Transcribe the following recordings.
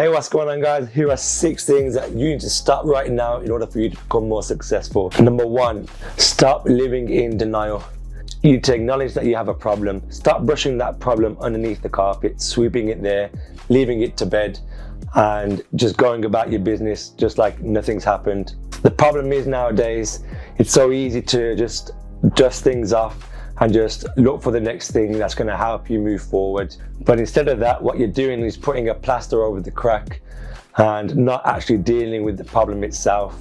Hey, what's going on, guys? Here are 6 things that you need to stop right now in order for you to become more successful. Number 1, stop living in denial. You need to acknowledge that you have a problem. Stop brushing that problem underneath the carpet, sweeping it there, leaving it to bed, and just going about your business just like nothing's happened. The problem is nowadays, it's so easy to just dust things off and just look for the next thing that's going to help you move forward. But instead of that, what you're doing is putting a plaster over the crack and not actually dealing with the problem itself,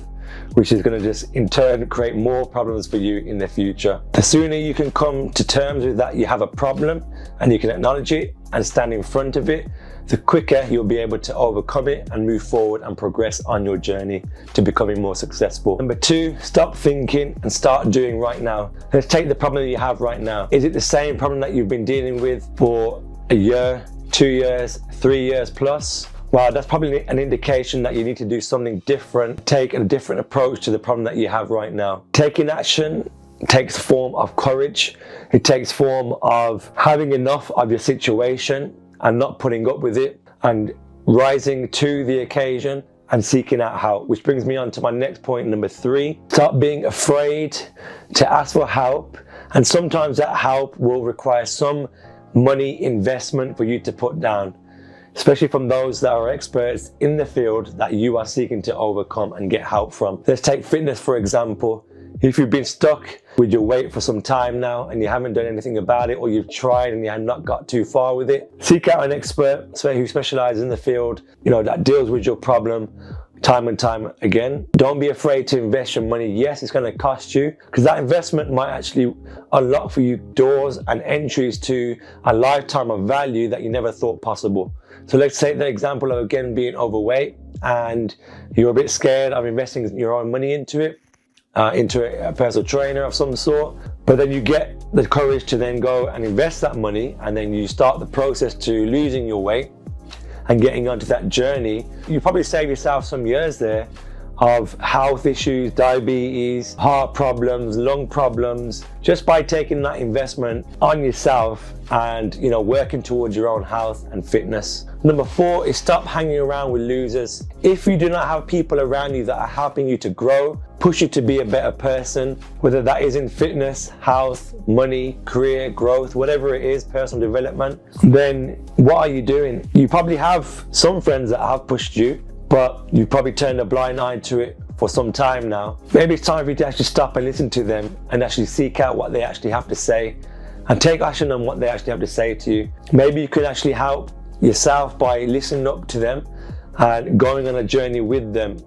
which is going to just in turn create more problems for you in the future. The sooner you can come to terms with that you have a problem and you can acknowledge it and stand in front of it, the quicker you'll be able to overcome it and move forward and progress on your journey to becoming more successful. Number 2, stop thinking and start doing right now. Let's take the problem that you have right now. Is it the same problem that you've been dealing with for a year, 2 years, 3 years plus? Well, that's probably an indication that you need to do something different, take a different approach to the problem that you have right now. Taking action takes form of courage. It takes form of having enough of your situation and not putting up with it and rising to the occasion and seeking out help, which brings me on to my next point, number 3. Stop being afraid to ask for help, and sometimes that help will require some money investment for you to put down, especially from those that are experts in the field that you are seeking to overcome and get help from. Let's take fitness for example. If you've been stuck with your weight for some time now and you haven't done anything about it, or you've tried and you have not got too far with it, seek out an expert who specializes in the field, that deals with your problem time and time again. Don't be afraid to invest your money. Yes, it's going to cost you, because that investment might actually unlock for you doors and entries to a lifetime of value that you never thought possible. So let's take the example of, again, being overweight and you're a bit scared of investing your own money into it, into a personal trainer of some sort, but then you get the courage to then go and invest that money, and then you start the process to losing your weight and getting onto that journey. You probably save yourself some years there of health issues, diabetes, heart problems, lung problems, just by taking that investment on yourself and working towards your own health and fitness. Number 4 is stop hanging around with losers. If you do not have people around you that are helping you to grow, push you to be a better person, whether that is in fitness, health, money, career, growth, whatever it is, personal development, then what are you doing? You probably have some friends that have pushed you, but you probably turned a blind eye to it for some time now. Maybe it's time for you to actually stop and listen to them and actually seek out what they actually have to say and take action on what they actually have to say to you. Maybe you could actually help yourself by listening up to them and going on a journey with them.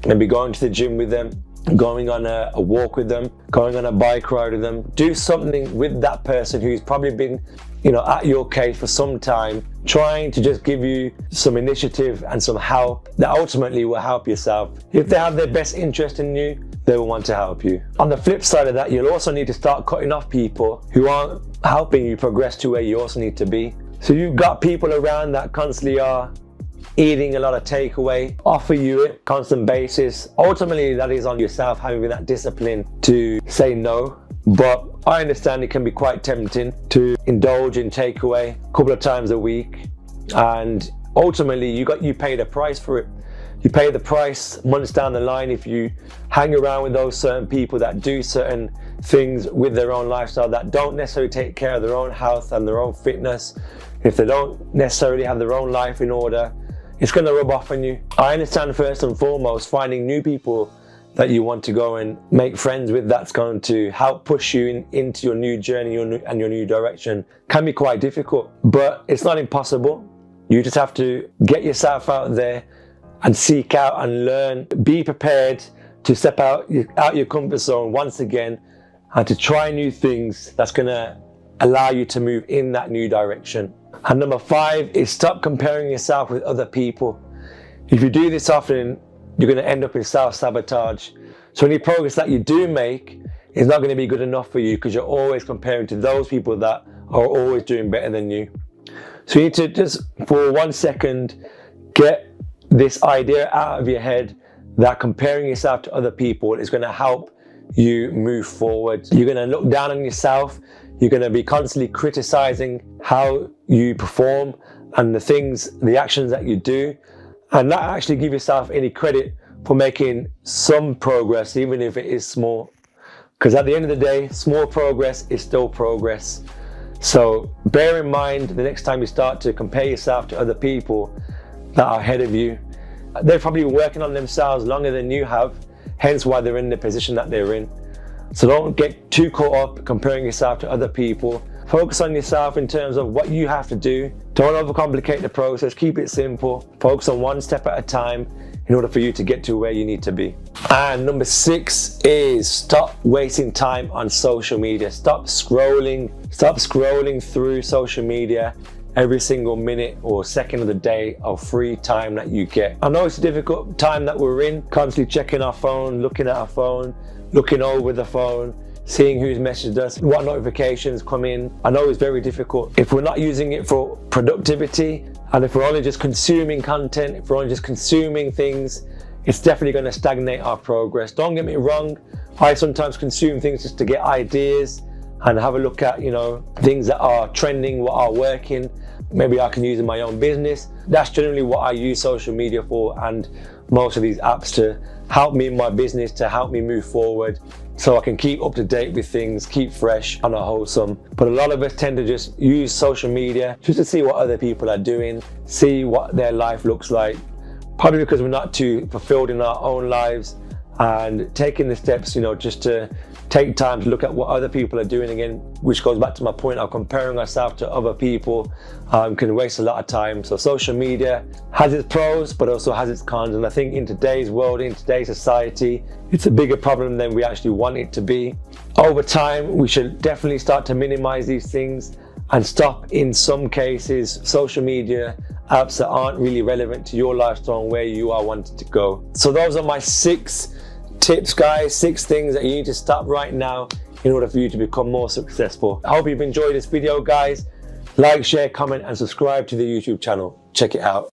Maybe going to the gym with them, going on a walk with them, going on a bike ride with them. Do something with that person who's probably been at your case for some time, trying to just give you some initiative and some help that ultimately will help yourself. If they have their best interest in you, they will want to help you. On the flip side of that, you'll also need to start cutting off people who aren't helping you progress to where you also need to be. So you've got people around that constantly are eating a lot of takeaway, offer you it constant basis. Ultimately, that is on yourself, having that discipline to say no. But I understand it can be quite tempting to indulge in takeaway a couple of times a week, and ultimately you pay the price for it. You pay the price months down the line if you hang around with those certain people that do certain things with their own lifestyle, that don't necessarily take care of their own health and their own fitness. If they don't necessarily have their own life in order, it's going to rub off on you. I understand first and foremost, finding new people that you want to go and make friends with, that's going to help push you into your new journey and your new direction, can be quite difficult, but it's not impossible. You just have to get yourself out there and seek out and learn. Be prepared to step out your comfort zone once again and to try new things that's going to allow you to move in that new direction. And number 5 is stop comparing yourself with other people. If you do this often, you're going to end up in self-sabotage. So any progress that you do make is not going to be good enough for you, because you're always comparing to those people that are always doing better than you. So you need to just, for 1 second, get this idea out of your head that comparing yourself to other people is going to help you move forward. You're going to look down on yourself. You're going to be constantly criticizing how you perform and the actions that you do. and not actually give yourself any credit for making some progress, even if it is small. Because at the end of the day, small progress is still progress. So bear in mind the next time you start to compare yourself to other people that are ahead of you, they're probably working on themselves longer than you have, hence why they're in the position that they're in. So don't get too caught up comparing yourself to other people. Focus on yourself in terms of what you have to do. Don't overcomplicate the process, keep it simple. Focus on one step at a time in order for you to get to where you need to be. And number 6 is stop wasting time on social media. Stop scrolling through social media every single minute or second of the day of free time that you get. I know it's a difficult time that we're in, constantly checking our phone, looking at our phone, looking over the phone, seeing who's messaged us, what notifications come in. I know it's very difficult. If we're not using it for productivity, and if we're only just consuming content, if we're only just consuming things, it's definitely going to stagnate our progress. Don't get me wrong, I sometimes consume things just to get ideas and have a look at, things that are trending, what are working, maybe I can use in my own business. That's generally what I use social media for, and most of these apps to help me in my business, to help me move forward, so I can keep up to date with things, keep fresh and wholesome. But a lot of us tend to just use social media just to see what other people are doing, see what their life looks like, probably because we're not too fulfilled in our own lives, and taking the steps, just to take time to look at what other people are doing again, which goes back to my point of comparing ourselves to other people, can waste a lot of time. So social media has its pros, but also has its cons. And I think in today's world, in today's society, it's a bigger problem than we actually want it to be. Over time, we should definitely start to minimize these things and stop, in some cases, social media apps that aren't really relevant to your lifestyle and where you are wanting to go. So those are my 6 tips, guys, 6 things that you need to stop right now in order for you to become more successful. I hope you've enjoyed this video, guys. Like, share, comment, and subscribe to the YouTube channel. Check it out.